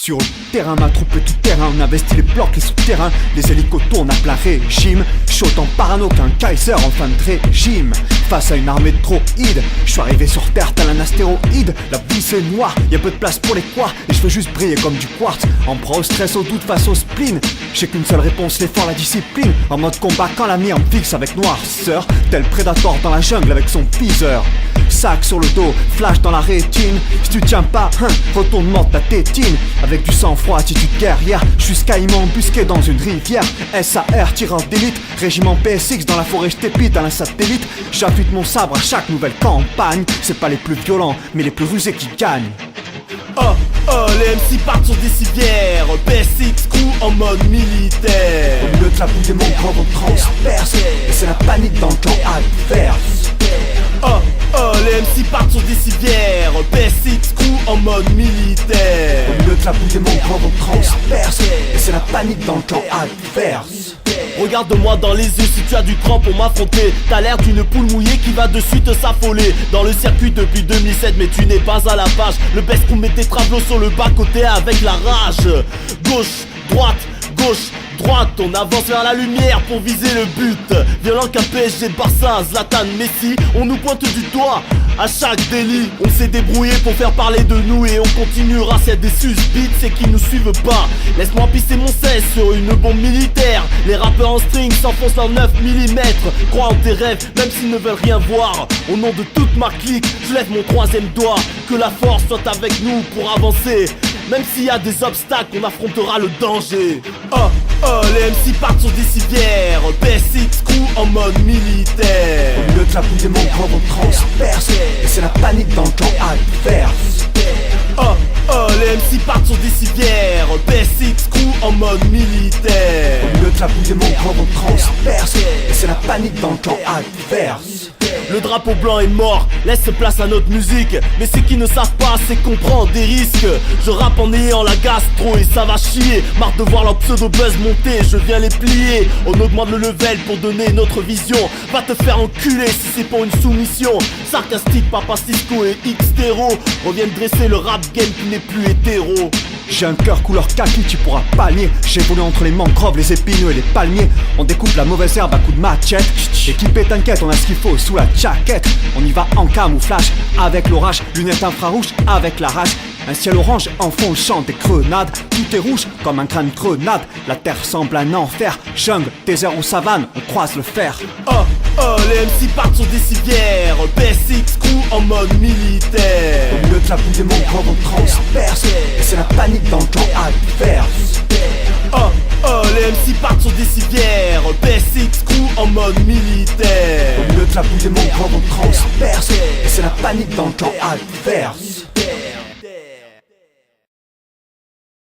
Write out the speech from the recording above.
Sur le terrain, ma troupe est tout terrain. On investit les blocs, les souterrains. Les hélicos tournent à plein régime. Chaud en parano qu'un Kaiser en fin de régime. Face à une armée de droïdes, je suis arrivé sur terre tel un astéroïde. La vie c'est noir, y'a peu de place pour les quoi. Et je veux juste briller comme du quartz. En proie au stress, au doute, face au spleen. J'ai qu'une seule réponse, l'effort, la discipline. En mode combat quand l'avenir me fixe avec noirceur. Tel Predator dans la jungle avec son viseur. Sac sur le dos, flash dans la rétine. Si tu tiens pas, retournement de ta tétine. Avec du sang-froid, attitude guerrière. Jusqu'à y m'embusquer dans une rivière. SAR, tireur d'élite. Régiment PSX dans la forêt, j'tépite à un satellite. J'affûte mon sabre à chaque nouvelle campagne. C'est pas les plus violents, mais les plus rusés qui gagnent. Les MC partent sur des civières. PSX crew en mode militaire. Au milieu de la boue des monts, on transperce. Et c'est la panique dans le camp adverse. Les MC partent sur des civières. PSX crew en mode militaire. Au milieu de la boue des monts, on transperce. Et c'est la panique dans le camp adverse. Regarde-moi dans les yeux si tu as du cran pour m'affronter. T'as l'air d'une poule mouillée qui va de suite s'affoler. Dans le circuit depuis 2007 mais tu n'es pas à la page. Le best crew met tes travelots sur le bas-côté avec la rage. Gauche, droite, gauche, droite. On avance vers la lumière pour viser le but. Violent qu'un PSG, Barça, Zlatan, Messi. On nous pointe du doigt à chaque délit. On s'est débrouillé pour faire parler de nous et on continuera. S'il y a des susbits, c'est qu'ils nous suivent pas. Laisse-moi pisser mon 16 sur une bombe militaire. Les rappeurs en string s'enfoncent en 9 mm. Crois en tes rêves, même s'ils ne veulent rien voir. Au nom de toute ma clique, je lève mon troisième doigt. Que la force soit avec nous pour avancer. Même s'il y a des obstacles, on affrontera le danger. Les MC partent sur des civières. PSX crew en mode militaire. Au milieu de la boue des monts, on transperce. Et c'est la panique dans le camp adverse. Les MC partent sur des civières. PSX crew en mode militaire. Au milieu de la boue des monts, on transperce. Et c'est la panique dans le camp adverse. Le drapeau blanc est mort, laisse place à notre musique. Mais ceux qui ne savent pas, c'est qu'on prend des risques. Je rappe en ayant la gastro et ça va chier. Marre de voir leur pseudo-buzz monter, je viens les plier. On augmente le level pour donner notre vision. Va te faire enculer si c'est pour une soumission. Sarcastique, Papa Cisco et Xtero reviennent dresser le rap game qui n'est plus hétéro. J'ai un cœur couleur kaki, tu pourras pas nier. J'ai volé entre les mangroves, les épineux et les palmiers. On découpe la mauvaise herbe à coups de machette. Équipé t'inquiète, on a ce qu'il faut sous la jaquette. On y va en camouflage, avec l'orage. Lunettes infrarouges, avec la rage. Un ciel orange en fond chante des grenades. Tout est rouge comme un crâne grenade. La terre semble un enfer. Jungle, désert ou savane, on croise le fer. Les MC partent sur des civières. PSX crew en mode militaire. Au milieu de la boue des monts, on transperce. Et c'est la panique dans le camp adverse. Les MC partent sur des civières. PSX crew en mode militaire. Au milieu de la boue des monts, on transperce. Et c'est la panique dans le camp adverse.